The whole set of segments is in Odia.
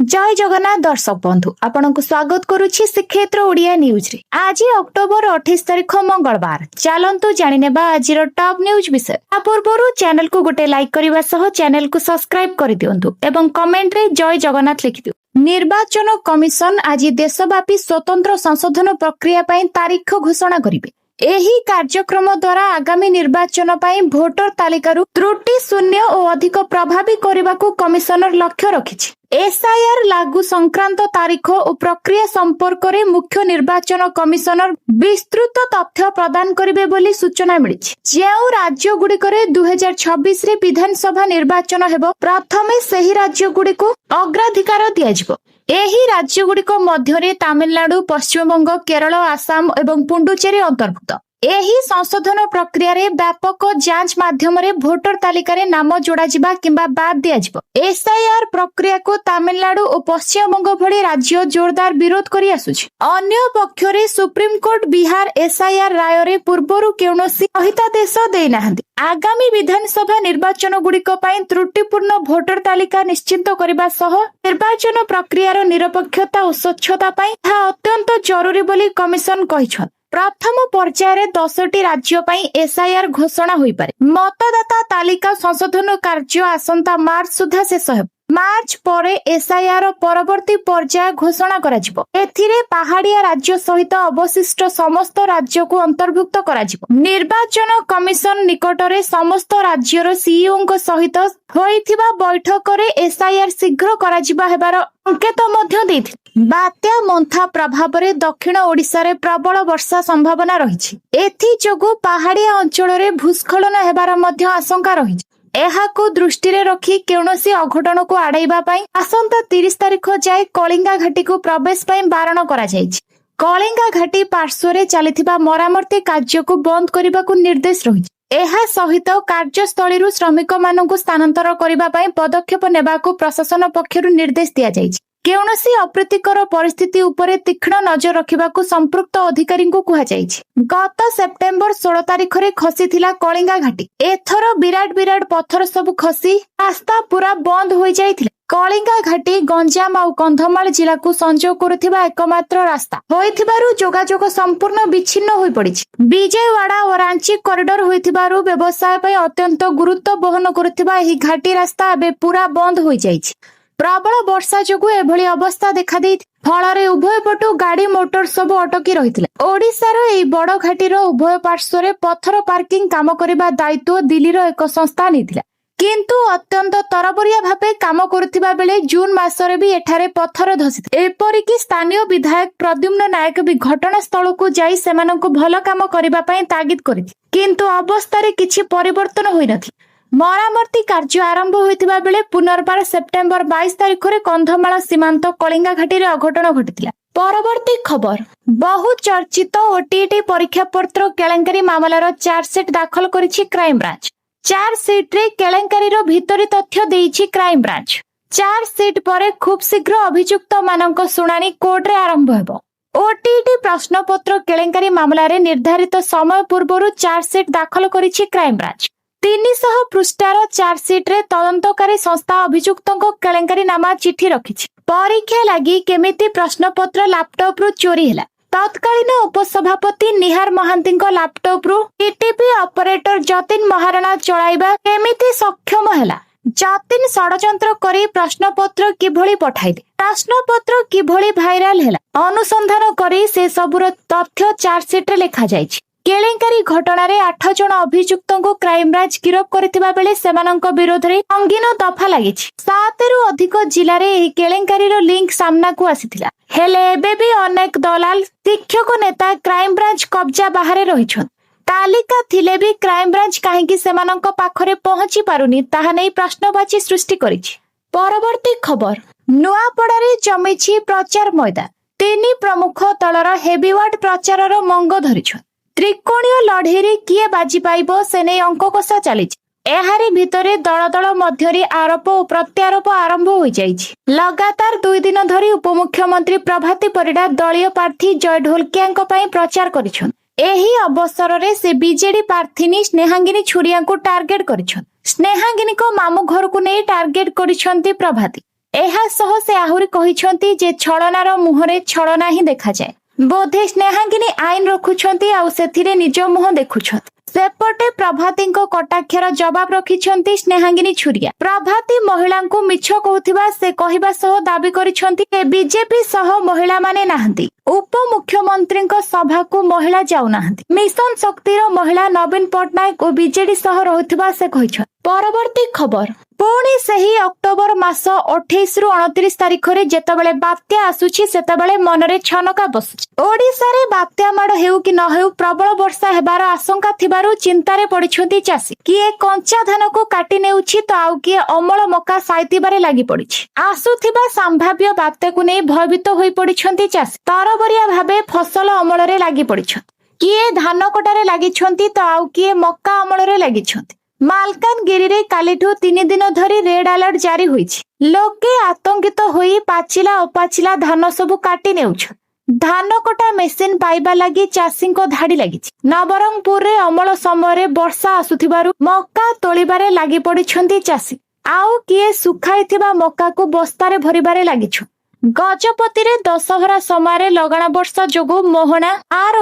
जय जगन्नाथ दर्शक बंधु आपण को स्वागत करुछि श्रीक्षेत्र ओडिया न्यूज रे। आज अक्टोबर 28 तारिख मंगलवार। चलंतु जानिनेबा आजिर टॉप न्यूज विषय। पूर्वरु चैनल को गोटे लाइक करबा सह चैनल को सब्सक्राइब कर दियंतु एवं कमेंट रे जय जगन्नाथ लिखि दियौ। निर्वाचन कमिशन आज देशव्यापी स्वतंत्र संशोधन प्रक्रिया पई तारीख घोषणा करिवे। एही कार्यक्रम द्वारा आगामी निर्वाचन पई भोटर तालिकारु त्रुटि शून्य और अधिक प्रभावी करबाकू कमिशनर लक्ष्य रखिछि। एसआईआर लागू संक्रांत तारीख और प्रक्रिया संपर्क में मुख्य निर्वाचन कमिशनर विस्तृत तथ्य प्रदान करिवे बोली सूचना मिलिछि। जेउ राज्य गुड़िकरे 2026 रे विधानसभा निर्वाचन हेबो प्रथमे सेही राज्य गुड़िको अग्राधिकार दियाजिबो। एही राज्य गुड़िक मध्यरे तमिलनाडु, पश्चिमबंग, केरल, आसाम एवं पुडुचेरी अंतर्भुक्त। एही संशोधन प्रक्रिया रे व्यापक जांच माध्यम रे भोटर तालिका रे नाम जोड़ा जिबा किंबा बाद दिया जिबो। एसआईआर प्रक्रिया को तमिलनाडु और पश्चिमबंग भली राज्य जोरदार विरोध करि आसुछि। अन्य पक्ष रे सुप्रीम कोर्ट बिहार एसआईआर राय रे पूर्वरु केउनसी हितादेश देइ नाहंती। आगामी विधानसभा निर्वाचन गुड़िक पई त्रुटिपूर्ण भोटर तालिका निश्चित करबा सह निर्वाचन प्रक्रियार निरपेक्षता और स्वच्छता पई अत्यंत जरूरी बोली कमिशन कहिछन। प्रथम पर्यायर 10टी राज्य पई एसआईआर घोषणा होई पारे। मतदाता तालिका संशोधन कार्य आसंता मार्च सुधा शेष हेब। मार्च परे एसआईआर परवर्ती पर्याय घोषणा कराजिबो। एथिरे पहाड़िया राज्य सहित अवशिष्ट समस्त राज्य को अंतर्भुक्त कराजिबो। निर्वाचन कमिशन निकटरे समस्त राज्यर सीईओ सहित होइथिबा बैठक रे एसआईआर शीघ्र कराजिबा हेबार संकेत मध्य दैथिले। बात्या मंथा प्रभाव रे दक्षिण ओडिसा रे प्रबल वर्षा संभावना रहिछि। एथि जोगु पहाड़िया अंचल रे भूस्खलन हेबार मध्य आशंका रहिछि। एहाको दृष्टि रे रखी केउनसी अघटन को आड़ाइबा पई आसंता 30 तारिख जाय कलिंगा घाटी को प्रवेश पई बारण करा जायछि। कलिंगा घाटी पार्श्व रे चलिथिबा मरामती कार्य को बंद करबा को निर्देश रहिछि। एहा सहित कार्यस्थली श्रमिक मानक स्थानांतर करबा पई पदक्षेप नेबा को प्रशासन पक्षरु निर्देश दिया जायछि। केउनसी अप्रीतिकर परिस्थिति उपरे तीक्ष्ण नजर रखिबाकू संपृक्त अधिकारी को कुहा जायछि। गत सेप्टेम्बर 16 तारिख रे खसीथिला कलिंगा घाटी। एथर विराट पत्थर सब खसी रास्ता पूरा बंद होई जायथिला। कलिंगा घाटी गंजाम और कंधमाल जिला को संजोग करुथिबा एकमात्र रास्ता होइथिबारु जोगाजोग संपूर्ण विच्छिन्न होई पड़िछि। विजयवाड़ा और रांची कॉरिडोर होइथिबारु व्यवसाय पई अत्यंत गुरुत्व बहन करुथिबा एही घाटी रास्ता एबे पूरा बंद होई जायछि। प्रबल वर्षा जोगु एभली अवस्था देखा दै फल उभय पटु गाड़ी मोटर सब अटकी रही। ओडिशार एई बड़ घाटीर उभय पार्श्व पत्थर पार्किंग काम करबा दायित्व दिल्लीर एक संस्था निथिला। किंतु अत्यंत तरबरिया भाबे काम करुथिबा बेले जून मासरे भी एठारे पत्थर धसिथि। एपरिकी स्थानीय विधायक प्रद्युम्न नायक भी घटनास्थल को जाई सेमानंकु भल काम करबा पई तागिद करिथि। किंतु अवस्था रे किछि परिवर्तन होई नथि। मरामती कार्य आरंभ होइथिबा बेले पुनर्बार सेप्टेम्बर 22 तारिख रे कंधमाल सीमांत कलिंगा घाटी रे अघटन घटिथिला। परवर्ती खबर बहु चर्चित ओटीटी परीक्षा पत्र केलेंकारी मामलार चार्जसीट दाखल करिछि क्राइम ब्रांच। चार्जसीट रे केलेंकारीर भितरी तथ्य देइछि क्राइम ब्रांच। चार्जसीट परे खूब शीघ्र अभियुक्त मानक शुणाणी कोर्ट रे आरंभ हेबो। ओटीटी प्रश्न पत्र केलेंकारी मामला रे निर्धारित समय पूर्वरु चार्जसीट दाखल करिछि क्राइम ब्रांच। 300 पृष्ठार चार्जसीट रे तदंतकारी संस्था अभियुक्तଙ୍କ केलेंकारी नामा चिठी रखिछि। परीक्षा लागि केमिति प्रश्न पत्र लैपटॉप रु चोरी हैला। तत्कालीन उपसभापति निहार महांतीଙ୍କ लैपटॉप रु टीटीपी ऑपरेटर जतिन महाराणा चलाइबा केमिति सक्षम हैला। जतिन षडयंत्र करी प्रश्न पत्र किभଳି पठाइले, प्रश्न पत्र किभଳି भाइराल हैला अनुसंधान करी से सबुर तथ्य चार्जसीट रे लेखा जायछि। केलेंकारी घटना रे 8 जन अभियुक्त को क्राइम ब्रांच गिरफ करथिबा बेले सेमानंक विरोध रे अंगीन दफा लागिछि। 7 रु अधिक जिल्ला रे एही केलेंकारी रो लिंक सामना को आसीथिला। हेले एबे भी अनेक दलाल शिक्षक नेता क्राइम ब्रांच कब्जा बाहरे रहिछन। तालिका थिले भी क्राइम ब्रांच काहेकि सेमानंक पाखरे पहुंची पारुनी ताहा नै प्रश्नवाची सृष्टि करिछि। परवर्ती खबर नुआपड़ा रे जमिछि प्रचार मैदान। 3 प्रमुख दलर हेवीवेट प्रचारर मंग धरिछन। त्रिकोणीय लड़े किए बाजी पाइबो से नहीं अंक कषा चली। एहारी भितरे दल दल मध्य आरोप और प्रत्यारोप आरंभ हो जाइछि। लगातार 2 दिन धरी उपमुख्यमंत्री प्रभाती परिडा दलीय प्रार्थी जय ढोलकिया प्रचार करिछन। एही अवसर रे से बीजेडी प्रार्थीनी स्नेहांगिनी छुरिया को टार्गेट करिछन। स्नेहांगिनी को मामू घर को नहीं टार्गेट करिछंती प्रभाती। ଏହା ସହ ସେ ଆହୁରି କହିଛନ୍ତି ଯେ ଛଳନାର ମୁହଁରେ ଛଳନା ହିଁ ଦେଖାଯାଏ। ବୋଧେ ସ୍ନେହାଙ୍ଗିନୀ ଆଇନ ରଖୁଛନ୍ତି ଆଉ ସେଥିରେ ନିଜ ମୁହଁ ଦେଖୁଛନ୍ତି। ସେପଟେ ପ୍ରଭାତୀଙ୍କ କଟାକ୍ଷର ଜବାବ ରଖିଛନ୍ତି ସ୍ନେହାଙ୍ଗିନୀ ଛୁରିଆ। ପ୍ରଭାତୀ ମହିଳାଙ୍କୁ ମିଛ କହୁଥିବା ସେ କହିବା ସହ ଦାବି କରିଛନ୍ତି ଯେ ବିଜେପି ସହ ମହିଳାମାନେ ନାହାନ୍ତି। ଉପମୁଖ୍ୟମନ୍ତ୍ରୀଙ୍କ ସଭାକୁ ମହିଳା ଯାଉନାହାନ୍ତି। ମିଶନ ଶକ୍ତିର ମହିଳା ନବୀନ ପଟ୍ଟନାୟକ ଓ ବିଜେଡି ସହ ରହୁଥିବା ସେ କହିଛନ୍ତି। ପରବର୍ତ୍ତୀ ଖବର, ପୁଣି ସେହି ଅକ୍ଟୋବର ମାସ 28ରୁ 29 ତାରିଖରେ ଯେତେବେଳେ ବାତ୍ୟା ଆସୁଛି ସେତେବେଳେ ମନରେ ଛନକା ବସୁଛି। ଓଡ଼ିଶାରେ ବାତ୍ୟା ମାଡ଼ ହେଉ କି ନ ହେଉ ପ୍ରବଳ ବର୍ଷା ହେବାର ଆଶଙ୍କା ଥିବାରୁ ଚିନ୍ତାରେ ପଡ଼ିଛନ୍ତି ଚାଷୀ। କିଏ କଞ୍ଚା ଧାନକୁ କାଟି ନେଉଛି ତ ଆଉ କିଏ ଅମଳ ମକା ସାଇତିବାରେ ଲାଗି ପଡ଼ିଛି। ଆସୁଥିବା ସମ୍ଭାବ୍ୟ ବାତ୍ୟାକୁ ନେଇ ଭୟଭୀତ ହୋଇ ପଡ଼ିଛନ୍ତି ଚାଷୀ। ତରବରିଆ ଭାବେ ଫସଲ ଅମଳରେ ଲାଗି ପଡ଼ିଛନ୍ତି। କିଏ ଧାନ କଟାରେ ଲାଗିଛନ୍ତି ତ ଆଉ କିଏ ମକା ଅମଳରେ ଲାଗିଛନ୍ତି। ମାଲକାନଗିରିରେ କାଲିଠୁ 3 ଦିନ ଧରି ରେଡ୍ ଆଲର୍ଟ ଜାରି ହୋଇଛି। ଲୋକେ ଆତଙ୍କିତ ହୋଇ ପାଚିଲା ଅପାଚିଲା ଧାନ ସବୁ କାଟି ନେଉଛନ୍ତି। ଧାନ କଟା ମେସିନ ପାଇବା ଲାଗି ଚାଷୀଙ୍କ ଧାଡି ଲାଗିଛି। ନବରଙ୍ଗପୁରରେ ଅମଳ ସମୟରେ ବର୍ଷା ଆସୁଥିବାରୁ ମକା ତୋଳିବାରେ ଲାଗି ପଡ଼ିଛନ୍ତି ଚାଷୀ। ଆଉ କିଏ ଶୁଖାଇଥିବା ମକାକୁ ବସ୍ତାରେ ଭରିବାରେ ଲାଗିଛୁ। ଗଜପତିରେ ଦଶହରା ସମୟରେ ଲଗାଣ ବର୍ଷା ଯୋଗୁଁ ମୋହନା,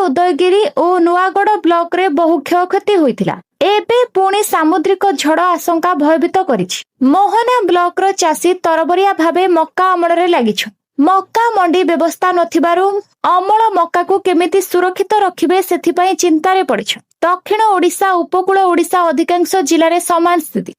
ଉଦୟଗିରି ଓ ନୂଆଗଡ଼ ବ୍ଲକରେ ବହୁ କ୍ଷୟକ୍ଷତି ହୋଇଥିଲା। ଏବେ ପୁଣି ସାମୁଦ୍ରିକ ଝଡ଼ ଆଶଙ୍କା ଭୟଭୀତ କରିଛି। ମୋହନା ବ୍ଲକର ଚାଷୀ ତରବରିଆ ଭାବେ ମକା ଅମଳରେ ଲାଗିଛନ୍ତି। ମକା ମଣ୍ଡି ବ୍ୟବସ୍ଥା ନଥିବାରୁ ଅମଳ ମକାକୁ କେମିତି ସୁରକ୍ଷିତ ରଖିବେ ସେଥିପାଇଁ ଚିନ୍ତାରେ ପଡ଼ିଛନ୍ତି। ଦକ୍ଷିଣ ଓଡ଼ିଶା, ଉପକୂଳ ଓଡ଼ିଶା ଅଧିକାଂଶ ଜିଲ୍ଲାରେ ସମାନ ସ୍ଥିତି।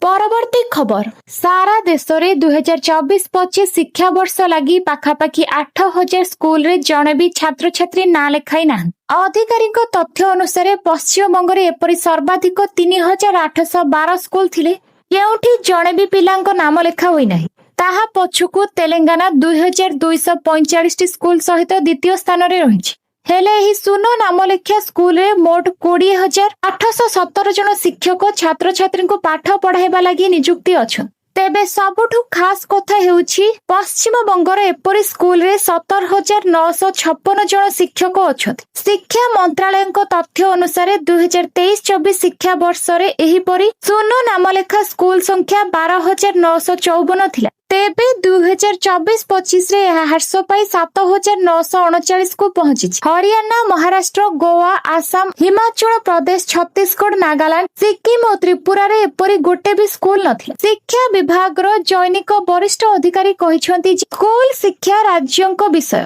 ପରବର୍ତ୍ତୀ ଖବର, ସାରା ଦେଶରେ 2024-25 ଶିକ୍ଷାବର୍ଷ ଲାଗି ପାଖାପାଖି 8,000 ସ୍କୁଲରେ ଜଣେ ବି ଛାତ୍ରଛାତ୍ରୀ ନାଁ ଲେଖାଇ ନାହାନ୍ତି। ଅଧିକାରୀଙ୍କ ତଥ୍ୟ ଅନୁସାରେ ପଶ୍ଚିମବଙ୍ଗରେ ଏପରି ସର୍ବାଧିକ 3,812 ସ୍କୁଲ ଥିଲେ କେଉଁଠି ଜଣେ ବି ପିଲାଙ୍କ ନାମ ଲେଖା ହୋଇନାହିଁ। ତାହା ପଛକୁ ତେଲେଙ୍ଗାନା 2,245ଟି ସ୍କୁଲ ସହିତ ଦ୍ୱିତୀୟ ସ୍ଥାନରେ ରହିଛି। ହେଲେ ଏହି ଶୂନ ନାମଲେଖିଆ ସ୍କୁଲରେ ମୋଟ 20,817 ଜଣ ଶିକ୍ଷକ ଛାତ୍ରଛାତ୍ରୀଙ୍କୁ ପାଠ ପଢାଇବା ଲାଗି ନିଯୁକ୍ତି ଅଛନ୍ତି। ତେବେ ସବୁଠୁ ଖାସ୍ କଥା ହେଉଛି ପଶ୍ଚିମବଙ୍ଗର ଏପରି ସ୍କୁଲରେ 17,956 ଜଣ ଶିକ୍ଷକ ଅଛନ୍ତି। ଶିକ୍ଷା ମନ୍ତ୍ରାଳୟଙ୍କ ତଥ୍ୟ ଅନୁସାରେ 2023-24 ଶିକ୍ଷାବର୍ଷରେ ଏହିପରି ଶୂନ ନାମଲେଖା ସ୍କୁଲ ସଂଖ୍ୟା 12,954 ଥିଲା। ତେବେ 2024-25ରେ ଏହା ହ୍ରାସ ପାଇ 7,939କୁ ପହଞ୍ଚିଛି। ହରିୟାଣା, ମହାରାଷ୍ଟ୍ର, ଗୋଆ, ଆସାମ, ହିମାଚଳ ପ୍ରଦେଶ, ଛତିଶଗଡ଼, ନାଗାଲାଣ୍ଡ, ସିକିମ ଓ ତ୍ରିପୁରାରେ ଏପରି ଗୋଟେ ବି ସ୍କୁଲ ନଥିଲା। ଶିକ୍ଷା ବିଭାଗର ଜୈନିକ ବରିଷ୍ଠ ଅଧିକାରୀ କହିଛନ୍ତି ଯେ ସ୍କୁଲ ଶିକ୍ଷା ରାଜ୍ୟଙ୍କ ବିଷୟ।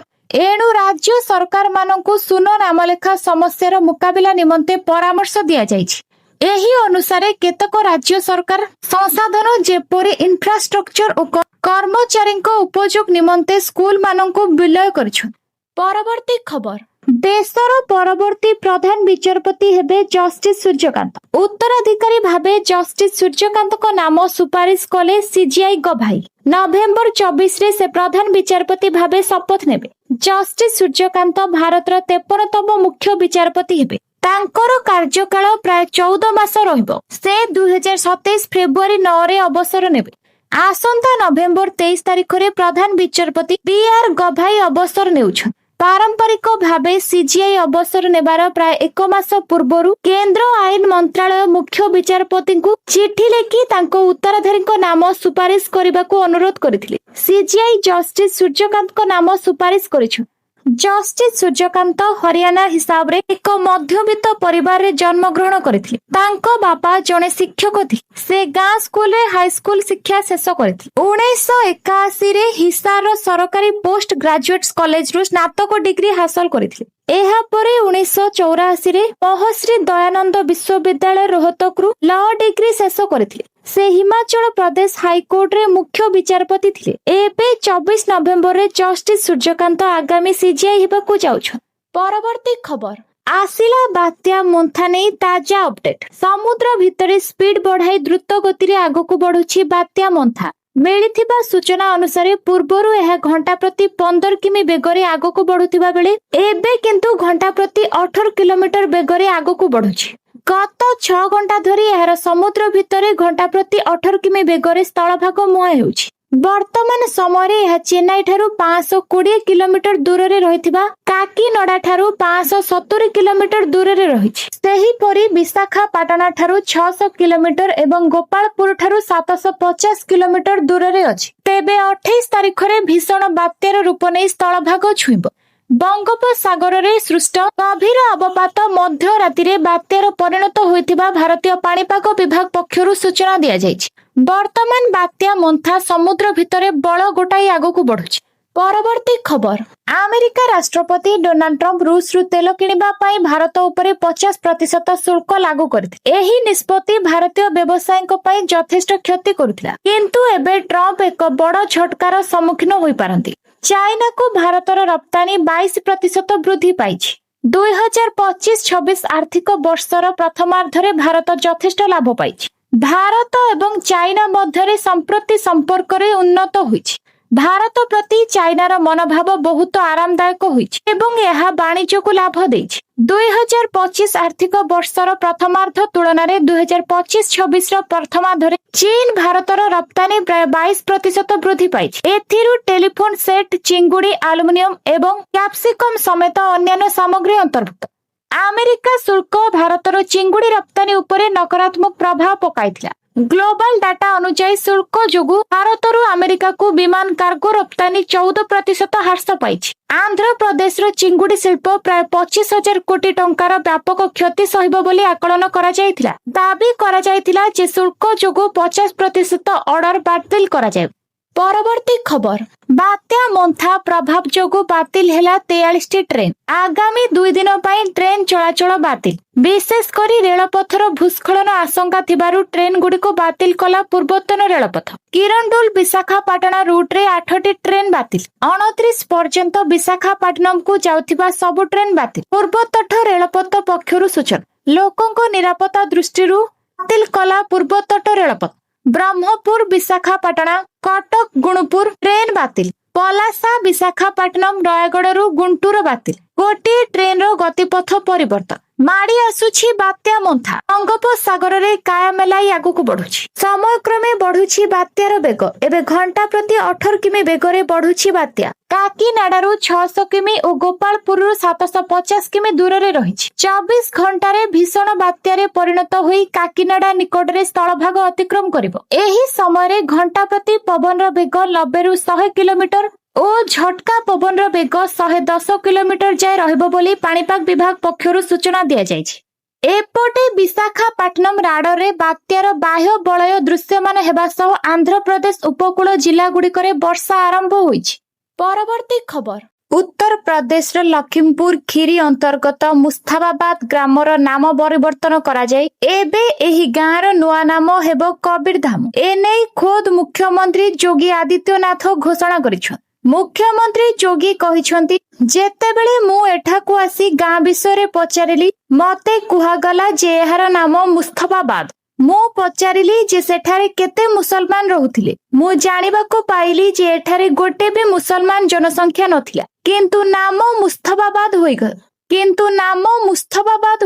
ଏଣୁ ରାଜ୍ୟ ସରକାରମାନଙ୍କୁ ଶୂନ ନାମଲେଖା ସମସ୍ୟାର ମୁକାବିଲା ନିମନ୍ତେ ପରାମର୍ଶ ଦିଆଯାଇଛି। ଏହି ଅନୁସାରେ କେତେକ ରାଜ୍ୟ ସରକାର ସଂସାଧନ ଯେପରି ଇନଫ୍ରାଷ୍ଟ୍ରକ୍ଚର ଓ କର୍ମଚାରୀଙ୍କ ଉପଯୋଗ ନିମନ୍ତେ ସ୍କୁଲ ମାନଙ୍କୁ ବିଲୟ କରିଛନ୍ତି। ପରବର୍ତ୍ତୀ ଖବର, ଦେଶର ପରବର୍ତ୍ତୀ ପ୍ରଧାନ ବିଚାରପତି ହେବେ ଜଷ୍ଟିସ ସୂର୍ଯ୍ୟକାନ୍ତ। ଉତ୍ତରାଧିକାରୀ ଭାବେ ଜଷ୍ଟିସ ସୂର୍ଯ୍ୟକାନ୍ତଙ୍କ ନାମ ସୁପାରିଶ କଲେ ସିଜିଆଇ ଗଭାଇ। ନଭେମ୍ବର 24ରେ ସେ ପ୍ରଧାନ ବିଚାରପତି ଭାବେ ଶପଥ ନେବେ। ଜଷ୍ଟିସ ସୂର୍ଯ୍ୟକାନ୍ତ ଭାରତର 53ତମ ମୁଖ୍ୟ ବିଚାରପତି ହେବେ। ତାଙ୍କର କାର୍ଯ୍ୟକାଳ ପ୍ରାୟ 14 ମାସ ରହିବ। ସେ 2027 ଫେବୃଆରୀ 9ରେ ଅବସର ନେବେ। ଆସନ୍ତା ନଭେମ୍ବର 23 ତାରିଖରେ ପ୍ରଧାନ ବିଚାରପତି ବିଆର୍ ଗଭାଇ ଅବସର ନେଉଛନ୍ତି। ପାରମ୍ପରିକ ଭାବେ ସିଜିଆଇ ଅବସର ନେବାର ପ୍ରାୟ 1 ମାସ ପୂର୍ବରୁ କେନ୍ଦ୍ର ଆଇନ ମନ୍ତ୍ରାଳୟ ମୁଖ୍ୟ ବିଚାରପତିଙ୍କୁ ଚିଠି ଲେଖି ତାଙ୍କ ଉତ୍ତରାଧିକାରୀଙ୍କ ନାମ ସୁପାରିଶ କରିବାକୁ ଅନୁରୋଧ କରିଥିଲେ। ସିଜିଆଇ ଜଷ୍ଟିସ ସୂର୍ଯ୍ୟକାନ୍ତଙ୍କ ନାମ ସୁପାରିଶ କରିଛନ୍ତି। ଜଷ୍ଟିସ ସୂର୍ଯ୍ୟକାନ୍ତ ହରିୟାଣା ହିସାବରେ ଏକ ମଧ୍ୟବିତ୍ତ ପରିବାରରେ ଜନ୍ମଗ୍ରହଣ କରିଥିଲେ। ତାଙ୍କ ବାପା ଜଣେ ଶିକ୍ଷକ ଥିଲେ। ସେ ଗାଁ ସ୍କୁଲରେ ହାଇସ୍କୁଲ ଶିକ୍ଷା ଶେଷ କରିଥିଲେ। 1981ରେ ହିସାରର ସରକାରୀ ପୋଷ୍ଟ ଗ୍ରାଜୁଏଟ୍ସ କଲେଜରୁ ସ୍ନାତକ ଡିଗ୍ରୀ ହାସଲ କରିଥିଲେ। ଏହାପରେ 1984ରେ ମହର୍ଷି ଦୟାନନ୍ଦ ବିଶ୍ୱବିଦ୍ୟାଳୟ ରୋହତକରୁ ଲ ଡିଗ୍ରୀ ଶେଷ କରିଥିଲେ। ସେ ହିମାଚଳ ପ୍ରଦେଶ ହାଇକୋର୍ଟରେ ମୁଖ୍ୟ ବିଚାରପତି ଥିଲେ। ଏବେ 24 ନଭେମ୍ବରରେ ଜଷ୍ଟିସ ସୂର୍ଯ୍ୟକାନ୍ତ ଆଗାମୀ ସିଜିଆଇ ହେବାକୁ ଯାଉଛନ୍ତି। ପରବର୍ତ୍ତୀ ଖବର, ଆସିଲା ବାତ୍ୟା ମୋନ୍ଥା ନେଇ ତାଜା ଅପଡେଟ। ସମୁଦ୍ର ଭିତରେ ସ୍ପିଡ ବଢାଇ ଦ୍ରୁତ ଗତିରେ ଆଗକୁ ବଢୁଛି ବାତ୍ୟା ମୋନ୍ଥା। ମିଳିଥିବା ସୂଚନା ଅନୁସାରେ ପୂର୍ବରୁ ଏହା ଘଣ୍ଟା ପ୍ରତି 15 କିମି ବେଗରେ ଆଗକୁ ବଢୁଥିବା ବେଳେ ଏବେ କିନ୍ତୁ ଘଣ୍ଟା ପ୍ରତି 18 କିଲୋମିଟର ବେଗରେ ଆଗକୁ ବଢୁଛି। ଗତ 6 ଘଣ୍ଟା ଧରି ଏହାର ସମୁଦ୍ର ଭିତରେ ଘଣ୍ଟା ପ୍ରତି 18 କିମି ବେଗରେ ସ୍ଥଳଭାଗ ମୁହାଁ ହେଉଛି। ବର୍ତ୍ତମାନ ସମୟରେ ଏହା ଚେନ୍ନାଇ ଠାରୁ 520 କିଲୋମିଟର ଦୂରରେ ରହିଥିବା କାକିନଡା ଠାରୁ 570 କିଲୋମିଟର ଦୂରରେ ରହିଛି। ସେହିପରି ବିଶାଖାପାଟଣା ଠାରୁ 600 କିଲୋମିଟର ଏବଂ ଗୋପାଳପୁର ଠାରୁ 750 କିଲୋମିଟର ଦୂରରେ ଅଛି। ତେବେ 28 ତାରିଖରେ ଭୀଷଣ ବାତ୍ୟାର ରୂପ ନେଇ ସ୍ଥଳଭାଗ ଛୁଇଁବ। ବଙ୍ଗୋପସାଗରରେ ସୃଷ୍ଟ ଗଭୀର ଅବପାତ ମଧ୍ୟ ରାତିରେ ବାତ୍ୟାର ପରିଣତ ହୋଇଥିବା ଭାରତୀୟ ପାଣିପାଗ ବିଭାଗ ପକ୍ଷରୁ ସୂଚନା ଦିଆଯାଇଛି। ବର୍ତ୍ତମାନ ବାତ୍ୟା ମୋନ୍ଥା ସମୁଦ୍ର ଭିତରେ ବଳ ଗୋଟାଇ ଆଗକୁ ବଢୁଛି। ପରବର୍ତ୍ତୀ ଖବର, ଆମେରିକା ରାଷ୍ଟ୍ରପତି ଡୋନାଲ୍ଡ ଟ୍ରମ୍ପ ରୁଷରୁ ତେଲ କିଣିବା ପାଇଁ ଭାରତ ଉପରେ 50% ଶୁଳ୍କ ଲାଗୁ କରିଥିଲେ। ଏହି ନିଷ୍ପତ୍ତି ଭାରତୀୟ ବ୍ୟବସାୟୀଙ୍କ ପାଇଁ ଯଥେଷ୍ଟ କ୍ଷତି କରୁଥିଲା, କିନ୍ତୁ ଏବେ ଟ୍ରମ୍ପ ଏକ ବଡ଼ ଝଟକାର ସମ୍ମୁଖୀନ ହୋଇପାରନ୍ତି। ଚାଇନାକୁ ଭାରତର ରପ୍ତାନୀ 22% ବୃଦ୍ଧି ପାଇଛି। 2025-26 ଆର୍ଥିକ ବର୍ଷର ପ୍ରଥମାର୍ଦ୍ଧରେ ଭାରତ ଯଥେଷ୍ଟ ଲାଭ ପାଇଛି। ଭାରତ ଏବଂ ଚାଇନା ମଧ୍ୟରେ ସମ୍ପ୍ରତି ସମ୍ପର୍କରେ ଉନ୍ନତ ହୋଇଛି। ଭାରତ ପ୍ରତି ଚାଇନାର ମନୋଭାବ ବହୁତ ଆରାମଦାୟକ ହୋଇଛି ଏବଂ ଏହା ବାଣିଜ୍ୟକୁ ଲାଭ ଦେଇଛି। 2025 ଆର୍ଥିକ ବର୍ଷର ପ୍ରଥମାର୍ଦ୍ଧ ତୁଳନାରେ 2025-26ର ପ୍ରଥମାର୍ଦ୍ଧରେ ଚୀନ ଭାରତର ରପ୍ତାନୀ ପ୍ରାୟ 22% ବୃଦ୍ଧି ପାଇଛି। ଏଥିରୁ ଟେଲିଫୋନ ସେଟ୍, ଚିଙ୍ଗୁଡି, ଆଲୁମିନିୟମ ଏବଂ କ୍ୟାପ୍ସିକମ ସମେତ ଅନ୍ୟାନ୍ୟ ସାମଗ୍ରୀ ଅନ୍ତର୍ଭୁକ୍ତ। ଆମେରିକା ଶୁଳ୍କ ଭାରତର ଚିଙ୍ଗୁଡି ରପ୍ତାନୀ ଉପରେ ନକାରାତ୍ମକ ପ୍ରଭାବ ପକାଇଥିଲା। ଗ୍ଲୋବାଲ ଡାଟା ଅନୁଯାୟୀ ଶୁଳ୍କ ଯୋଗୁଁ ଭାରତରୁ ଆମେରିକାକୁ ବିମାନ କାର୍ଗୋ ରପ୍ତାନୀ 14% ହ୍ରାସ ପାଇଛି। ଆନ୍ଧ୍ରପ୍ରଦେଶର ଚିଙ୍ଗୁଡି ଶିଳ୍ପ ପ୍ରାୟ 25,000 କୋଟି ଟଙ୍କାର ବ୍ୟାପକ କ୍ଷତି ସହିବ ବୋଲି ଆକଳନ କରାଯାଇଥିଲା। ଦାବି କରାଯାଇଥିଲା ଯେ ଶୁଳ୍କ ଯୋଗୁଁ 50% ଅର୍ଡର ବାତିଲ କରାଯାଉ। ପରବର୍ତ୍ତୀ ଖବର, ବାତ୍ୟା ମୋନ୍ଥା ପ୍ରଭାବ ଯୋଗୁଁ ବାତିଲ ହେଲା 43ଟି ଟ୍ରେନ୍। ଆଗାମୀ 2 ଦିନ ପାଇଁ ଟ୍ରେନ୍ ଚଳାଚଳ ବାତିଲ। ବିଶେଷ କରି ରେଳପଥର ଭୂସ୍ଖଳନ ଆଶଙ୍କା ଥିବାରୁ ଟ୍ରେନ୍ ଗୁଡିକୁ ବାତିଲ କଲା ପୂର୍ବତନ ରେଳପଥ। କିରଣ୍ଡୁଲ ବିଶାଖାପାଟଣା ରୁଟ୍ରେ 8ଟି ଟ୍ରେନ୍ ବାତିଲ। 29 ପର୍ଯ୍ୟନ୍ତ ବିଶାଖାପାଟନମକୁ ଯାଉଥିବା ସବୁ ଟ୍ରେନ୍ ବାତିଲ। ପୂର୍ବତଟ ରେଳପଥ ପକ୍ଷରୁ ସୂଚନା। ଲୋକଙ୍କ ନିରାପତ୍ତା ଦୃଷ୍ଟିରୁ ବାତିଲ କଲା ପୂର୍ବତଟ ରେଳପଥ। ବ୍ରହ୍ମପୁର ବିଶାଖାପାଟଣା, କଟକ ଗୁଣୁପୁର ଟ୍ରେନ୍ ବାତିଲ। ପଲାସା ବିଶାଖାପାଟନମ ରାୟଗଡ଼ରୁ ଗୁଣ୍ଟୁର ବାତିଲ। ଗୋଟିଏ ଟ୍ରେନ୍ର ଗତିପଥ ପରିବର୍ତ୍ତନ। ମାଡ଼ି ଆସୁଛି ବାତ୍ୟା ମୋନ୍ଥା। ବଙ୍ଗୋପସାଗରରେ କାୟାମେଲାଇ ଆଗକୁ ବଢୁଛି। ସମୟକ୍ରମେ ବଢୁଛି ବାତ୍ୟାର ବେଗ। ଏବେ ଘଣ୍ଟା ପ୍ରତି 18 କିମି ବେଗରେ ବଢୁଛି ବାତ୍ୟା। କାକିନାଡାରୁ 600 କିମି ଓ ଗୋପାଳପୁରରୁ 750 କିମି ଦୂରରେ ରହିଛି। 24 ଘଣ୍ଟାରେ ଭୀଷଣ ବାତ୍ୟାରେ ପରିଣତ ହୋଇ କାକିନାଡା ନିକଟରେ ସ୍ଥଳଭାଗ ଅତିକ୍ରମ କରିବ। ଏହି ସମୟରେ ଘଣ୍ଟା ପ୍ରତି ପବନର ବେଗ 90ରୁ 100 କିଲୋମିଟର ଓ ଝଟକା ପବନର ବେଗ 110 କିଲୋମିଟର ଯାଏ ରହିବ ବୋଲି ପାଣିପାଗ ବିଭାଗ ପକ୍ଷରୁ ସୂଚନା ଦିଆଯାଇଛି। ଏପଟେ ବିଶାଖାପାଟନମ ରାଡରେ ବାତ୍ୟାର ବାହ୍ୟ ବଳୟ ଦୃଶ୍ୟମାନ ହେବା ସହ ଆନ୍ଧ୍ରପ୍ରଦେଶ ଉପକୂଳ ଜିଲ୍ଲା ଗୁଡିକରେ ବର୍ଷା ଆରମ୍ଭ ହୋଇଛି। ପରବର୍ତ୍ତୀ ଖବର, ଉତ୍ତରପ୍ରଦେଶର ଲକ୍ଷ୍ମୀପୁର ଖିରି ଅନ୍ତର୍ଗତ ମୁସ୍ତାଫାବାଦ ଗ୍ରାମର ନାମ ପରିବର୍ତ୍ତନ କରାଯାଇ ଏବେ ଏହି ଗାଁର ନୂଆ ନାମ ହେବ କବୀରଧାମ। ଏନେଇ ଖୋଦ୍ ମୁଖ୍ୟମନ୍ତ୍ରୀ ଯୋଗୀ ଆଦିତ୍ୟନାଥ ଘୋଷଣା କରିଛନ୍ତି। ମୁଖ୍ୟମନ୍ତ୍ରୀ ଯୋଗୀ କହିଛନ୍ତି, ଯେତେବେଳେ ମୁଁ ଏଠାକୁ ଆସି ଗାଁ ବିଷୟରେ ପଚାରିଲି, ମତେ କୁହାଗଲା ଯେ ଏହାର ନାମ ମୁସ୍ତାଫାବାଦ। ମୁଁ ପଚାରିଲି ଯେ ସେଠାରେ କେତେ ମୁସଲମାନ ରହୁଥିଲେ। ମୁଁ ଜାଣିବାକୁ ପାଇଲି ଯେ ଏଠାରେ ଗୋଟେ ବି ମୁସଲମାନ ଜନସଂଖ୍ୟା ନଥିଲା, କିନ୍ତୁ ନାମ ମୁସ୍ତାଫାବାଦ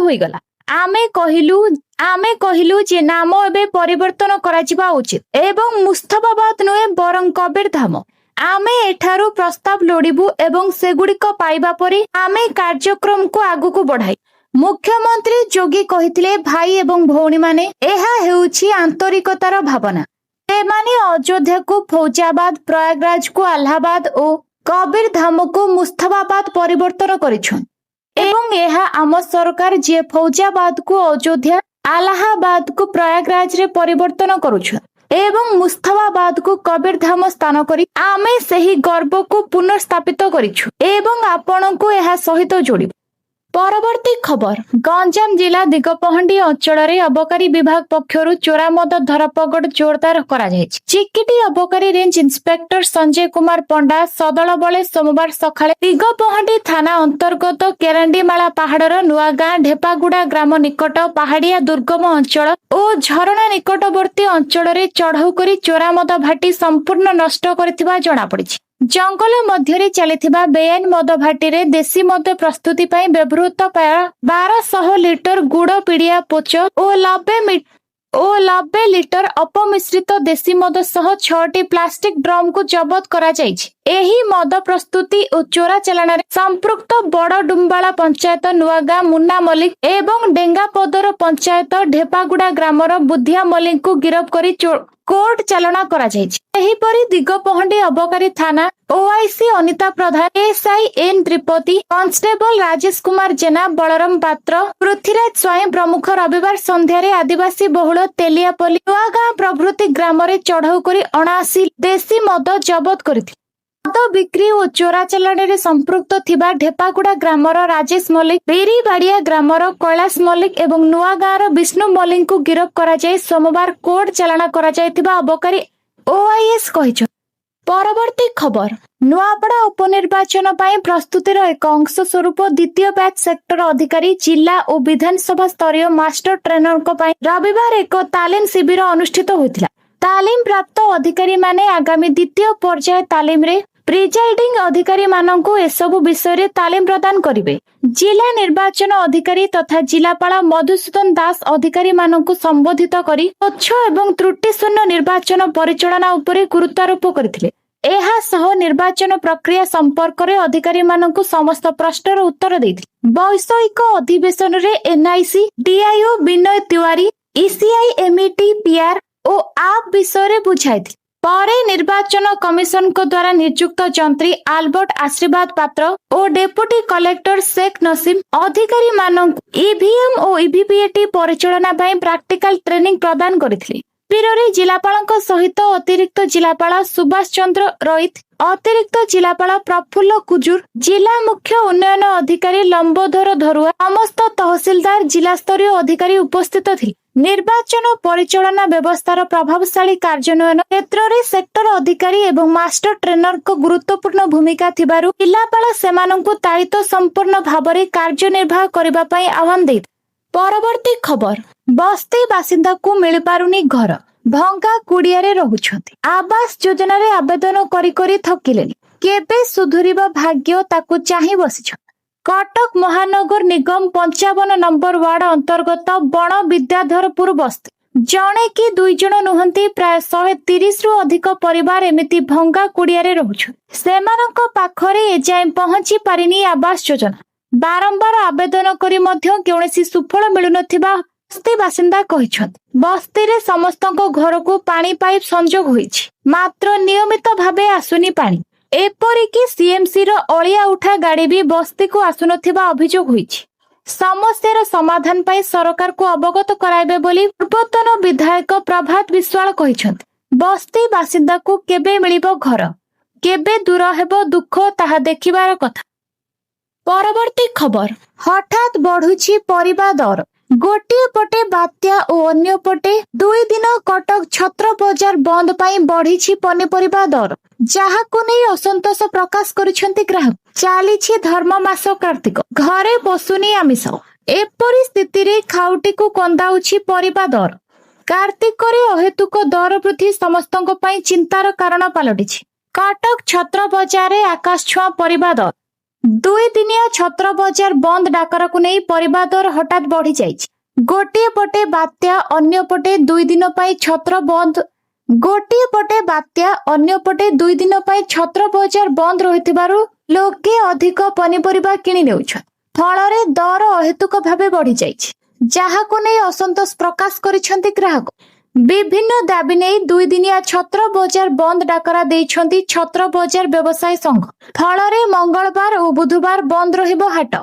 ହୋଇଗଲା। ଆମେ କହିଲୁ ଯେ ନାମ ଏବେ ପରିବର୍ତ୍ତନ କରାଯିବା ଉଚିତ ଏବଂ ମୁସ୍ତାଫାବାଦ ନୁହେଁ ବରଂ କବୀରଧାମ। ଆମେ ଏଠାରୁ ପ୍ରସ୍ତାବ ଲୋଡ଼ିବୁ ଏବଂ ସେଗୁଡିକ ପାଇବା ପରେ ଆମେ କାର୍ଯ୍ୟକ୍ରମକୁ ଆଗକୁ ବଢାଇ। ମୁଖ୍ୟମନ୍ତ୍ରୀ ଯୋଗୀ କହିଥିଲେ, ଭାଇ ଏବଂ ଭଉଣୀମାନେ, ଏହା ହେଉଛି ଆନ୍ତରିକତାର ଭାବନା। ସେମାନେ ଅଯୋଧ୍ୟାକୁ ଫୌଜାବାଦ, ପ୍ରୟାଗରାଜକୁ ଆହ୍ଲାବାଦ ଓ କବୀରଧାମକୁ ମୁସ୍ତାଫାବାଦ ପରିବର୍ତ୍ତନ କରିଛନ୍ତି ଏବଂ ଏହା ଆମ ସରକାର ଯିଏ ଫୌଜାବାଦକୁ ଅଯୋଧ୍ୟା, ଆହ୍ଲାବାଦକୁ ପ୍ରୟାଗରାଜରେ ପରିବର୍ତ୍ତନ କରୁଛନ୍ତି ଏବଂ ମୁସ୍ତାଫାବାଦକୁ କବୀରଧାମ ସ୍ଥାନ କରି ଆମେ ସେହି ଗର୍ବକୁ ପୁନଃସ୍ଥାପିତ କରିଛୁ ଏବଂ ଆପଣଙ୍କୁ ଏହା ସହିତ ଯୋଡ଼ିବୁ। ପରବର୍ତ୍ତୀ ଖବର, ଗଞ୍ଜାମ ଜିଲ୍ଲା ଦିଗପହଣ୍ଡି ଅଞ୍ଚଳରେ ଅବକାରୀ ବିଭାଗ ପକ୍ଷରୁ ଚୋରା ମଦ ଧରପଗଡ଼ ଜୋରଦାର କରାଯାଇଛି। ଚିକିଟି ଅବକାରୀ ରେଞ୍ଜ ଇନ୍ସପେକ୍ଟର ସଞ୍ଜୟ କୁମାର ପଣ୍ଡା ସଦଳ ବଳେ ସୋମବାର ସକାଳେ ଦିଗପହଣ୍ଡି ଥାନା ଅନ୍ତର୍ଗତ କେରାଣ୍ଡିମାଳା ପାହାଡର ନୂଆଗାଁ ଢେପାଗୁଡା ଗ୍ରାମ ନିକଟ ପାହାଡିଆ ଦୁର୍ଗମ ଅଞ୍ଚଳ ଓ ଝରଣା ନିକଟବର୍ତ୍ତୀ ଅଞ୍ଚଳରେ ଚଢଉ କରି ଚୋରା ମଦ ଭାଟି ସମ୍ପୂର୍ଣ୍ଣ ନଷ୍ଟ କରିଥିବା ଜଣାପଡିଛି। ଜଙ୍ଗଲ ମଧ୍ୟରେ ଚାଲିଥିବା ବେଆଇନ ମଦ ଭାଟିରେ ଦେଶୀ ମଦ ପ୍ରସ୍ତୁତି ପାଇଁ ବ୍ୟବହୃତ ପ୍ରାୟ 1200 ଲିଟର ଗୁଡ ପିଡିଆ ପୋଚ ଓ 90 ଓ 90 ଲିଟର ଅପମିଶ୍ରିତ ଦେଶୀ ମଦ ସହ 6ଟି ପ୍ଲାଷ୍ଟିକ ଡ୍ରମକୁ ଜବତ କରାଯାଇଛି। ଏହି ମଦ ପ୍ରସ୍ତୁତି ଓ ଚୋରା ଚାଲାଣରେ ସମ୍ପୃକ୍ତ ବଡଡୁମ୍ବାଳା ପଞ୍ଚାୟତ ନୂଆଗାଁ ମୁନା ମଲ୍ଲିକ ଏବଂ ଡେଙ୍ଗାପଦର ପଞ୍ଚାୟତ ଢେପାଗୁଡା ଗ୍ରାମର ବୁଦ୍ଧିଆ ମଲ୍ଲିକଙ୍କୁ ଗିରଫ କରି କୋର୍ଟ ଚାଲାଣ କରାଯାଇଛି। ଏହିପରି ଦିଗପହଣ୍ଡି ଅବକାରୀ ଥାନା OIC Anita Pradhan, ASI N Tripathy, constable Rajesh Kumar Jena, Balaram Patra, Prithviraj Swain ପ୍ରମୁଖ ରବିବାର ସନ୍ଧ୍ୟାରେ ଆଦିବାସୀ ବହୁଳ ତେଲିଆପଲ୍ଲୀ, ନୂଆଗାଁ ପ୍ରଭୃତି ଗ୍ରାମରେ ଚଢାଉ କରି 79 ଦେଶୀ ମଦ ଜବତ କରିଥିଲେ। ମଦ ବିକ୍ରି ଓ ଚୋରା ଚାଲାଣରେ ସମ୍ପୃକ୍ତ ଥିବା ଢେପାଗୁଡା ଗ୍ରାମର ରାଜେଶ ମଲ୍ଲିକ, ବିରିବାଡିଆ ଗ୍ରାମର କୈଳାସ ମଲ୍ଲିକ ଏବଂ ନୂଆଗାଁର ବିଷ୍ଣୁ ମଲ୍ଲିକଙ୍କୁ ଗିରଫ କରାଯାଇ ସୋମବାର କୋର୍ଟ ଚାଲାଣ କରାଯାଇଥିବା ଅବକାରୀ ଓଆଇଏସ୍ କହିଛନ୍ତି। ପରବର୍ତ୍ତୀ ଖବର, ନୂଆପଡା ଉପନିର୍ବାଚନ ପାଇଁ ପ୍ରସ୍ତୁତିର ଏକ ଅଂଶ ସ୍ୱରୂପ ଦ୍ୱିତୀୟ ବ୍ୟାଚ୍ ସେକ୍ଟର ଅଧିକାରୀ, ଜିଲ୍ଲା ଓ ବିଧାନସଭା ସ୍ତରୀୟ ମାଷ୍ଟର ଟ୍ରେନରଙ୍କ ପାଇଁ ରବିବାର ଏକ ତାଲିମ ଶିବିର ଅନୁଷ୍ଠିତ ହୋଇଥିଲା। ତାଲିମ ପ୍ରାପ୍ତ ଅଧିକାରୀମାନେ ଆଗାମୀ ଦ୍ୱିତୀୟ ପର୍ଯ୍ୟାୟ ତାଲିମରେ ପ୍ରିଜାଇଡିଂ ଅଧିକାରୀମାନଙ୍କୁ ଏସବୁ ବିଷୟରେ ତାଲିମ ପ୍ରଦାନ କରିବେ। ଜିଲ୍ଲା ନିର୍ବାଚନ ଅଧିକାରୀ ତଥା ଜିଲ୍ଲାପାଳ ମଧୁସୂଦନ ଦାସ ଅଧିକାରୀମାନଙ୍କୁ ସମ୍ବୋଧିତ କରି ସ୍ୱଚ୍ଛ ଏବଂ ତ୍ରୁଟିଶୂନ୍ୟ ନିର୍ବାଚନ ପରିଚାଳନା ଉପରେ ଗୁରୁତ୍ୱାରୋପ କରିଥିଲେ। ଏହା ସହ ନିର୍ବାଚନ ପ୍ରକ୍ରିୟା ସମ୍ପର୍କରେ ଅଧିକାରୀମାନଙ୍କୁ ସମସ୍ତ ପ୍ରଶ୍ନର ଉତ୍ତର ଦେଇଥିଲେ। ବୈଷୟିକ ଅଧିବେଶନରେ NIC DIO Binay Tiwari, ECI MET PR ଓ ଆପ୍ ବିଷୟରେ ବୁଝାଇଥିଲେ। ପରେ ନିର୍ବାଚନ କମିଶନଙ୍କ ଦ୍ୱାରା ନିଯୁକ୍ତ ଯନ୍ତ୍ରୀ ଆଲବର୍ଟ ଆଶୀର୍ବାଦ ପାତ୍ର ଓ ଡେପୁଟି କଲେକ୍ଟର ଶେଖ ନସିମ ଅଧିକାରୀମାନଙ୍କୁ ଇଭିଏମ୍ ଓ ଇଭିପିଏଟି ପରିଚାଳନା ପାଇଁ ପ୍ରାକ୍ଟିକାଲ ଟ୍ରେନିଂ ପ୍ରଦାନ କରିଥିଲେ। ଶିବିରରେ ଜିଲ୍ଲାପାଳଙ୍କ ସହିତ ଅତିରିକ୍ତ ଜିଲ୍ଲାପାଳ ସୁଭାଷ ଚନ୍ଦ୍ର ରଇତ, ଅତିରିକ୍ତ ଜିଲ୍ଲାପାଳ ପ୍ରଫୁଲ୍ଲ କୁଜୁର, ଜିଲ୍ଲା ମୁଖ୍ୟ ଉନ୍ନୟନ ଅଧିକାରୀ ଲମ୍ବୋଧର ଧରୁଆ, ସମସ୍ତ ତହସିଲଦାର, ଜିଲ୍ଲାସ୍ତରୀୟ ଅଧିକାରୀ ଉପସ୍ଥିତ ଥିଲେ। ନିର୍ବାଚନ ପରିଚାଳନା ବ୍ୟବସ୍ଥାର ପ୍ରଭାବଶାଳୀ କାର୍ଯ୍ୟାନ୍ୱୟନ କ୍ଷେତ୍ରରେ ସେକ୍ଟର ଅଧିକାରୀ ଏବଂ ମାଷ୍ଟର ଟ୍ରେନରଙ୍କ ଗୁରୁତ୍ୱପୂର୍ଣ୍ଣ ଭୂମିକା ଥିବାରୁ ଜିଲ୍ଲାପାଳ ସେମାନଙ୍କୁ ଦାୟିତ୍ୱ ସମ୍ପୂର୍ଣ୍ଣ ଭାବରେ କାର୍ଯ୍ୟନିର୍ବାହ କରିବା ପାଇଁ ଆହ୍ୱାନ ଦେଇଥିଲେ। ପରବର୍ତ୍ତୀ ଖବର, ବସ୍ତି ବାସିନ୍ଦାକୁ ମିଳିପାରୁନି ଘର, ଭଙ୍ଗା କୁଡିଆରେ ରହୁଛନ୍ତି। ଆବାସ ଯୋଜନାରେ ଆବେଦନ କରି କରି ଥକିଲେଣି, କେବେ ସୁଧୁରିବ ଭାଗ୍ୟ ତାକୁ ଚାହିଁ ବସିଛନ୍ତି। କଟକ ମହାନଗର ନିଗମ 55 ନମ୍ବର ୱାର୍ଡ ଅନ୍ତର୍ଗତ ବଣ ବିଦ୍ୟାଧରପୁର ବସ୍ତି ଜଣେ କି 2 ଜଣ ନୁହନ୍ତି, ପ୍ରାୟ 130ରୁ ଅଧିକ ପରିବାର ଏମିତି ଭଙ୍ଗା କୁଡିଆରେ ରହୁଛନ୍ତି। ସେମାନଙ୍କ ପାଖରେ ଏଯାଏଁ ପହଞ୍ଚି ପାରିନି ଆବାସ ଯୋଜନା। ବାରମ୍ବାର ଆବେଦନ କରି ମଧ୍ୟ କୌଣସି ସୁଫଳ ମିଳୁନଥିବା ବସ୍ତି ବାସିନ୍ଦା କହିଛନ୍ତି। ବସ୍ତିରେ ସମସ୍ତଙ୍କ ଘରକୁ ପାଣି ପାଇପ୍ ସଂଯୋଗ ହୋଇଛି, ମାତ୍ର ନିୟମିତ ଭାବେ ଆସୁନି ପାଣି। ଏପରିକି ସିଏମସି ର ଅଳିଆ ଉଠା ଗାଡି ବି ବସ୍ତିକୁ ଆସୁନଥିବା ଅଭିଯୋଗ ହୋଇଛି। ସମସ୍ୟାର ସମାଧାନ ପାଇଁ ସରକାରକୁ ଅବଗତ କରାଇବେ ବୋଲି ପୂର୍ବତନ ବିଧାୟକ ପ୍ରଭାତ ବିଶ୍ୱାଳ କହିଛନ୍ତି। ବସ୍ତି ବାସିନ୍ଦାକୁ କେବେ ମିଳିବ ଘର, କେବେ ଦୂର ହେବ ଦୁଃଖ, ତାହା ଦେଖିବାର କଥା। ପରବର୍ତ୍ତୀ ଖବର, ହଠାତ୍ ବଢୁଛି ପରିବା ଦର। ଗୋଟିଏ ପଟେ ବାତ୍ୟା ଓ ଅନ୍ୟ ପଟେ 2 ଦିନ କଟକ ଛତ୍ର ବଜାର ବନ୍ଦ ପାଇଁ ବଢିଛି ପନିପରିବା ଦର, ଯାହାକୁ ନେଇ ଅସନ୍ତୋଷ ପ୍ରକାଶ କରିଛନ୍ତି ଗ୍ରାହକ। ଚାଲିଛି ଧର୍ମ ମାସ କାର୍ତ୍ତିକ, ଘରେ ପଶୁନି ଆମିଷ। ଏପରି ସ୍ଥିତିରେ ଖାଉଟିକୁ କନ୍ଦାଉଛି ପରିବା ଦର। କାର୍ତ୍ତିକରେ ଅହେତୁକ ଦର ବୃଦ୍ଧି ସମସ୍ତଙ୍କ ପାଇଁ ଚିନ୍ତାର କାରଣ ପାଲଟିଛି। କଟକ ଛତ୍ର ବଜାରରେ ଆକାଶ ଛୁଆଁ ପରିବା ଦର। 2 ଦିନିଆ ଛତ୍ର ବଜାର ବନ୍ଦ ଡାକରାକୁ ନେଇ ପରିବା ଦର ହଠାତ୍ ବଢି ଯାଇଛି। ଗୋଟିଏ ପଟେ ବାତ୍ୟା, ଅନ୍ୟ ପଟେ 2 ଦିନ ପାଇଁ ଛତ୍ର ବନ୍ଦ। ଗୋଟିଏ ପଟେ ବାତ୍ୟା, ଅନ୍ୟ ପଟେ 2 ଦିନ ପାଇଁ ଛତ୍ର ବଜାର ବନ୍ଦ ରହିଥିବାରୁ ଲୋକେ ଅଧିକ ପନିପରିବା କିଣି ନେଉଛନ୍ତି। ଫଳରେ ଦର ଅହେତୁକ ଭାବେ ବଢି ଯାଇଛି, ଯାହାକୁ ନେଇ ଅସନ୍ତୋଷ ପ୍ରକାଶ କରିଛନ୍ତି ଗ୍ରାହକ। ବିଭିନ୍ନ ଦାବି ନେଇ 2 ଦିନିଆ ଛତ୍ର ବଜାର ବନ୍ଦ ଡାକରା ଦେଇଛନ୍ତି ଛତ୍ର ବଜାର ବ୍ୟବସାୟୀ ସଂଘ। ଫଳରେ ମଙ୍ଗଳବାର ଓ ବୁଧବାର ବନ୍ଦ ରହିବ ହାଟ।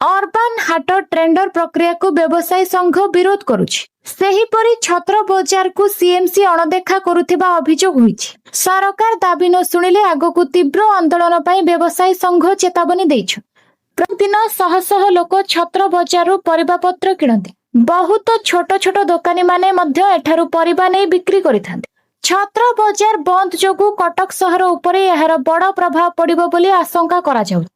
ଅର୍ବାନ ହାଟ ଟେଣ୍ଡର ପ୍ରକ୍ରିୟାକୁ ବ୍ୟବସାୟୀ ସଂଘ ବିରୋଧ କରୁଛି। ସେହିପରି ଛତ୍ର ବଜାରକୁ ସିଏମସି ଅଣଦେଖା କରୁଥିବା ଅଭିଯୋଗ ହୋଇଛି। ସରକାର ଦାବି ନ ଶୁଣିଲେ ଆଗକୁ ତୀବ୍ର ଆନ୍ଦୋଳନ ପାଇଁ ବ୍ୟବସାୟୀ ସଂଘ ଚେତାବନୀ ଦେଇଛନ୍ତି। ପ୍ରତିଦିନ ଶହ ଶହ ଲୋକ ଛତ୍ର ବଜାରରୁ ପରିବାପତ୍ର କିଣନ୍ତି। ବହୁତ ଛୋଟ ଛୋଟ ଦୋକାନୀ ମାନେ ମଧ୍ୟ ଏଠାରୁ ପରିବା ନେଇ ବିକ୍ରି କରିଥାନ୍ତି। ଛତ୍ର ବଜାର ବନ୍ଦ ଯୋଗୁଁ କଟକ ସହର ଉପରେ ଏହାର ବଡ଼ ପ୍ରଭାବ ପଡ଼ିବ ବୋଲି ଆଶଙ୍କା କରାଯାଉଛି।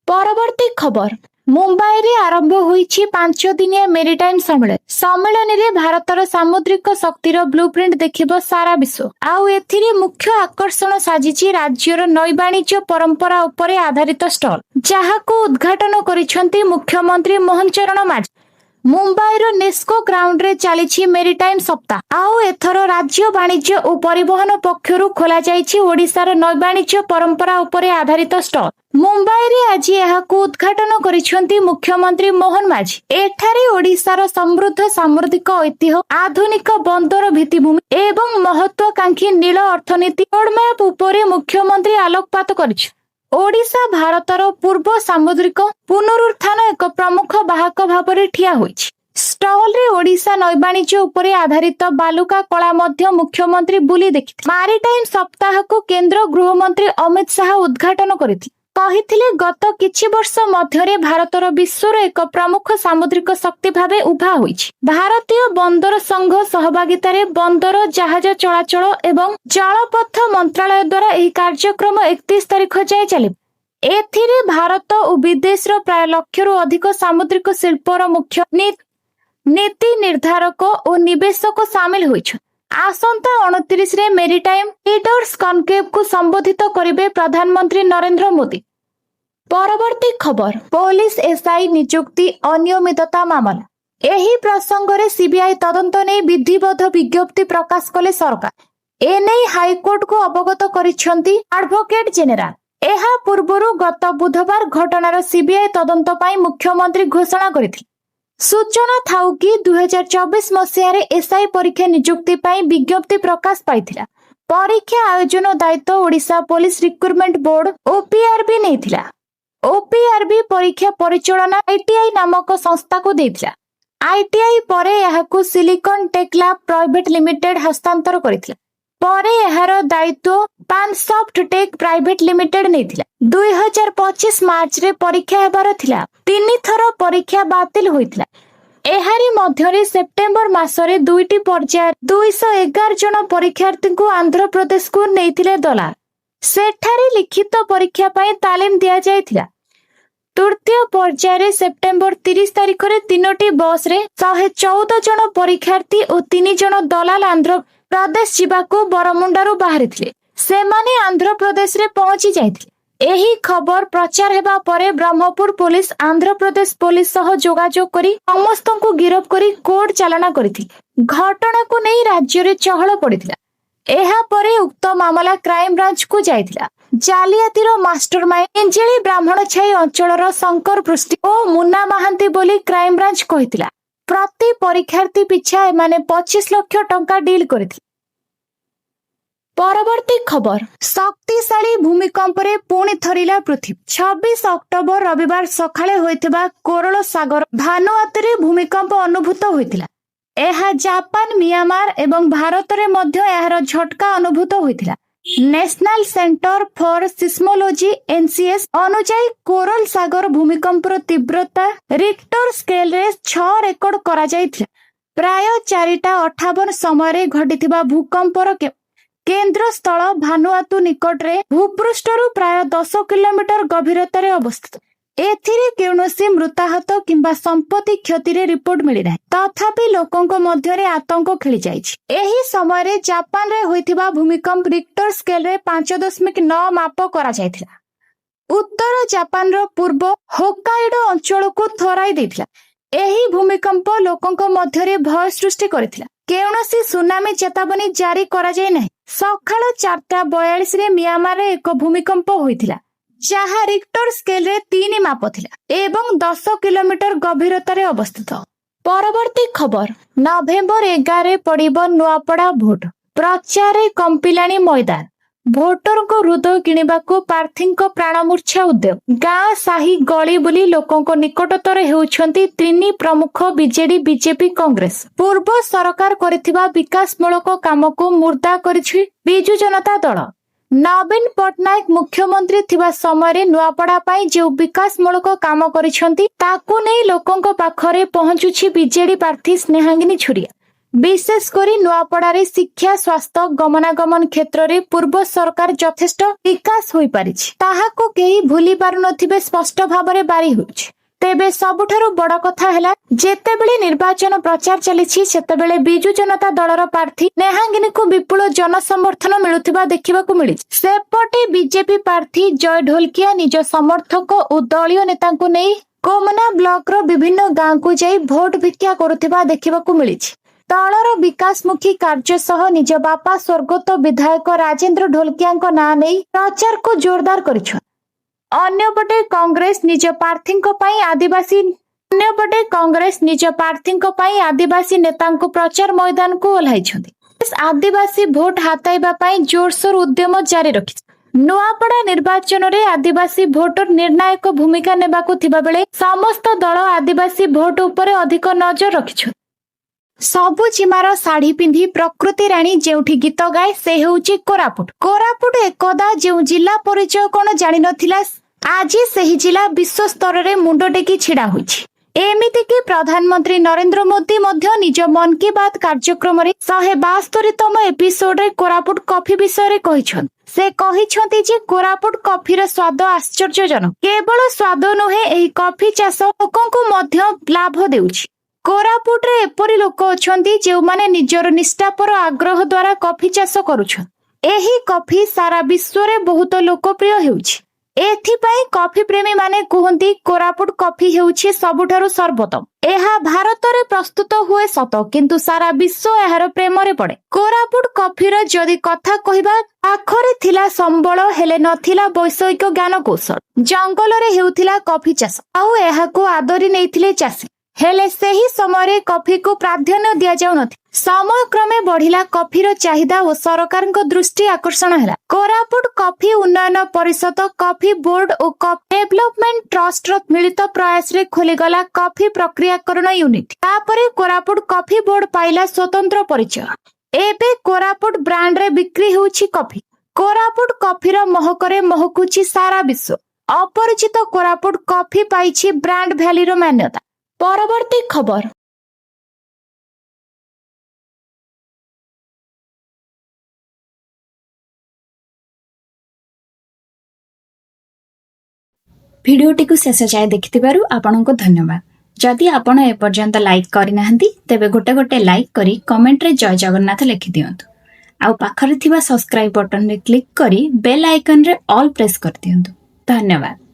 ପରବର୍ତ୍ତୀ ଖବର, ମୁମ୍ବାଇରେ ଆରମ୍ଭ ହୋଇଛି 5 ଦିନିଆ ମେରିଟାଇମ୍ ସମ୍ମିଳନୀ। ସମ୍ମିଳନୀରେ ଭାରତର ସାମୁଦ୍ରିକ ଶକ୍ତିର ବ୍ଲୁପ୍ରିଣ୍ଟ ଦେଖିବ ସାରା ବିଶ୍ୱ। ଆଉ ଏଥିରେ ମୁଖ୍ୟ ଆକର୍ଷଣ ସାଜିଛି ରାଜ୍ୟର ନୈବାଣିଜ୍ୟ ପରମ୍ପରା ଉପରେ ଆଧାରିତ ଷ୍ଟଲ୍, ଯାହାକୁ ଉଦ୍ଘାଟନ କରିଛନ୍ତି ମୁଖ୍ୟମନ୍ତ୍ରୀ ମୋହନ ଚରଣ ମାଝୀ। मुंबईर नेस्को ग्राउंड रे चली मेरीटाइम सप्ताह आउ एथर राज्य वाणिज्य और परिवहन पक्षरु खोला जाइछि ओडिशार नैवाणिज्य परंपरा उपरे आधारित स्टॉल। मुंबई रे आज एहाकु उद्घाटन करिसेंती मुख्यमंत्री मोहन माझी। एठारे ओडिशार समृद्ध सामुद्रिक ऐतिह्य, आधुनिक बंदर भित्तिभूमि एवं महत्वाकांक्षी नील अर्थनीति रोडमैप उपरे मुख्यमंत्री आलोकपात करिछि। ओडिशा भारतर पूर्व सामुद्रिक पुनरुत्थान एक प्रमुख बाहक भाव ठिया होइछि। स्टॉल रे ओडिशा नैवाणिज्य उपरे आधारित बालुका कला मध्य मुख्यमंत्री बुली देखिथिले। मारीटाइम सप्ताह को केंद्र गृहमंत्री अमित शाह उद्घाटन करिथिले। कहिथिले गत किछि वर्ष मध्यरे भारतर विश्वर एक प्रमुख सामुद्रिक शक्ति भावे उभा होइछि। भारतीय बंदर संघ सहभागितारे बंदर जहाज चलाचल एवं जलपथ मंत्रालय द्वारा एही कार्यक्रम 31 तारिख जाय चलिब। एथिरे भारत और विदेशर प्राय लक्षरू अधिक सामुद्रिक शिल्पर मुख्य नीति निर्धारक और निवेशक सामिल होइछन्। आसंता 29 रे मेरीटाइम लीडर्स कॉन्क्लेव को संबोधित करिवे प्रधानमंत्री नरेंद्र मोदी। परवर्ती खबर, पुलिस एसआई नियुक्ति अनियमितता मामला। एही प्रसंग रे सीबीआई तदंत नै विधिबद्ध विज्ञप्ति प्रकाश कले सरकार। एनै हाईकोर्ट को अवगत करिसेंती एडवोकेट जेनेराल। एहा पूर्वरु गत बुधवार घटनार सीबीआई तदंत पई मुख्यमंत्री घोषणा करिथिले। सूचना थाउ कि 2024 मसीह एसआई परीक्षा नियुक्ति पाई विज्ञप्ति प्रकाश पाइथिला। परीक्षा आयोजन दायित्व Odisha police recruitment board OPRB नेथिला। ओपीआरबी परीक्षा परिचालना आईटीआई नामक संस्था को देथिला। आईटीआई परे यहाकू silicon tech lab private limited हस्तांतर करिथिला। परे एहार दायित्व पानसॉफ्ट टेक प्राइवेट लिमिटेड नेथिला। 2025 मार्च रे परीक्षा हेबार थिला। 3 थर परीक्षा बातिल होइथिला। एहारी मध्यरे सेप्टेम्बर मासरे 2टी पर्याय 211 जन परीक्षार्थी को आंध्र प्रदेश को नेथिले दलाल। सेठारे लिखित परीक्षा पाई तालीम दिया जायथिला। तृतीय पर्याय सेप्टेम्बर 30 तारिख रे 3टी बस रे 114 जन परीक्षार्थी और 3 जन दलाल आंध्र प्रदेश जीवाको बरमुंडारू बाहरिथिले। सेमाने आंध्र प्रदेश रे पहुंची जायथिले। एही खबर प्रचार हेबा परे ब्रह्मपुर पुलिस आंध्र प्रदेश पुलिस सह जोगाजोग करी समस्त को गिरफ करी कोर्ट चालाना करिथिले। घटना को नै राज्य रे चहल पड़िथिला। एहा परे उक्त मामला क्राइम ब्रांच को जायथिला। जालियातीर मास्टरमाइंड इंजेली ब्राह्मणछाई अंचलर शंकर पृष्टि और मुन्ना महांती बोली क्राइम ब्रांच कहिथिला। प्रति परीक्षार्थी पिछा एमाने 25 लाख टंका डील करिथिले। परवर्ती खबर, शक्तिशाली भूमिकंप रे पुणी थरिला पृथ्वी। 26 अक्टोबर रविवार सकाळे होइथिबा कोरल सागर भानुआतु रे भूमिकंप अनुभूत होइथिला। एहा जापान, म्यांमार एवं भारत रे मध्य एहार झटका अनुभूत होइथिला। National centre for seismology NCS अनुसार कोरल सागर भूमिकंपर तीव्रता रिक्टर स्केल रे 6 रेकर्ड करा जायथिला। प्राय 4:58 समय घटिथिबा भूकंपर केंद्र स्थल भानुआतु निकट रे भूपृष्ठरु प्राय 10 किलोमीटर गभीरता रे अवस्थित। एथिरे कौनसी मृताहत किंबा संपत्ति क्षति रे रिपोर्ट मिली नाही। तथापि लोकंक मध्य रे आतंक खेली जाइछि। एही समय रे जापान रे होइथिबा भूमिकंप रिक्टर स्केल रे 5.9 माप करा जायथिला। उत्तर जापान रो पूर्व होक्काइडो अंचल को थराई देथिला। एही भूमिकंप लोकंक मध्य रे भय सृष्टि करथिला। कौनसी सुनामी चेतावनी जारी करा जाय नाही। सकाळ 4:42 रे म्यांमार रे एक भूमिकंप होइथिला, जहा रिक्टर स्केल रे 3 माप थिला एवं 10 किलोमीटर गभीरता रे अवस्थित। परवर्ती खबर, नवेम्बर 11 रे पड़िबो नुआपड़ा भोट। प्रचार कंपिलाणी मैदान। भोटर को हृदय किणवाको प्रार्थी प्राणमूर्छा उद्यम। गाँ साही गली बुली लोकों निकटतर हेउछंती तीन प्रमुख बीजेडी बीजेपी कांग्रेस। पूर्व सरकार करिथिबा विकासमूलक काम को मुर्दा करिछि बिजु जनता दल। नवीन पटनायक मुख्यमंत्री थिबा समय नुआपड़ा पाई जो विकासमूलक काम करिछंती ताकू नै लोकों पाखरे पहुंचुछि बीजेडी प्रार्थी स्नेहांगिनी छुरिया। विशेषकर नुआपड़ारे शिक्षा स्वास्थ्य गमनागमन क्षेत्र में पूर्व सरकार यथेष्ट विकास हो पारि ताहाको केही भूली पारु नथिबे स्पष्ट भाव में बारी होछि। तेबे सबुठारु बड़ कथा हैला जेतेबेले निर्वाचन प्रचार चलिछि सेतेबेले बिजु जनता दलर प्रार्थी नेहांगिनी को विपुल जनसमर्थन मिलुथिबा देखिबाकू मिलिछि। सेपटे बीजेपी प्रार्थी जय ढोलकिया निज समर्थक और दलीय नेता को नहीं कोमना ब्लॉक रो विभिन्न गांव को जाई भोट भिक्षा करुथिबा देखिबाकू मिलिछि। तळर विकासमुखी कार्य सह निज बापा स्वर्गत विधायक राजेंद्र ढोलकिया नाँ नहीं प्रचार को जोरदार करिछन। अन्यपटे कांग्रेस निज प्रार्थी आदिवासी नेता प्रचार मैदान को ओह्लाइछन्ति। आदिवासी भोट हाताइबा पई जोरसोर उद्यम जारी रखि। नुआपड़ा निर्वाचन रे आदिवासी भोटर निर्णायक भूमिका नेबाकू थिबा बेले समस्त दल आदिवासी भोट उपरे अधिक नजर रखिछन्। सबु जिमार साड़ी पिंधि प्रकृति राणी जेउठी गीत गाए से हेउची कोरापुट। कोरापुट एकदा जेउ जिला परिचय कोन जानि नथिला आज सेही जिला विश्व स्तर रे मुंड टेकी छिड़ा होइछि। एमिति कि प्रधानमंत्री नरेंद्र मोदी मध्य निज मन की बात कार्यक्रम रे 172तम एपिसोड रे कोरापुट कॉफी विषय रे कहिछन्। से कहिछन्ति जे कोरापुट कॉफीर स्वाद आश्चर्यजनक। केवल स्वाद नुहे एही कॉफी चाष लोकंकु मध्य लाभ देउछि। कोरापुट रे एपरि लोक अछन्ति जे माने निजर निष्ठापर आग्रह द्वारा कॉफी चाष करूछन्। एही कॉफी सारा विश्व रे बहुत लोकप्रिय हेउछि। एथिपाई कॉफी प्रेमी माने कहती कोरापुट कॉफी हेउछि सबुठारु सर्वोत्तम। एहा भारत रे प्रस्तुत हुए सत किंतु सारा विश्व एहार प्रेम रे पड़े। कोरापुट कॉफीर जदि कथा कहिबा आखरे थिला संबळ हेले नथिला वैषयिक ज्ञान कौशल। जंगल रे हेउथिला कॉफी चाष आउ एहाकू आदरी नेइथिले चाषी। हेले सेही समय कॉफी को प्राधान्य दिया जाउ नथि। समय क्रमे बढ़िला कॉफीर चाहिदा और सरकार दृष्टि आकर्षण है। कोरापुट कॉफी उन्नयन परिषद कॉफी बोर्ड और कॉफी डेवलपमेंट ट्रस्ट रो मिलित प्रयास रे खोलीगला कॉफी प्रक्रियाकरण यूनिट। तापरे कोरापुट कॉफी बोर्ड पाइला स्वतंत्र परिचय। एबे कोरापुट ब्रांड रे बिक्री होउछि कॉफी। कोरापुट कॉफीर महकरे महकुछि सारा विश्व। अपरिचित कोरापुट कॉफी पाइछि ब्रांड भ्यालीर मान्यता। परवर्ती खबर। भिडियोटी को शेष जाए देखिथिबारु आपनको धन्यवाद। जदि आपण एपर्यंत लाइक करिनाहंती तेबे गोटे गोटे लाइक करी कमेंट रे जय जगन्नाथ लिखि दियंतु। आउ पाखरे थिबा सब्सक्राइब बटन रे क्लिक करी बेल आइकन रे ऑल प्रेस कर दियंतु। धन्यवाद।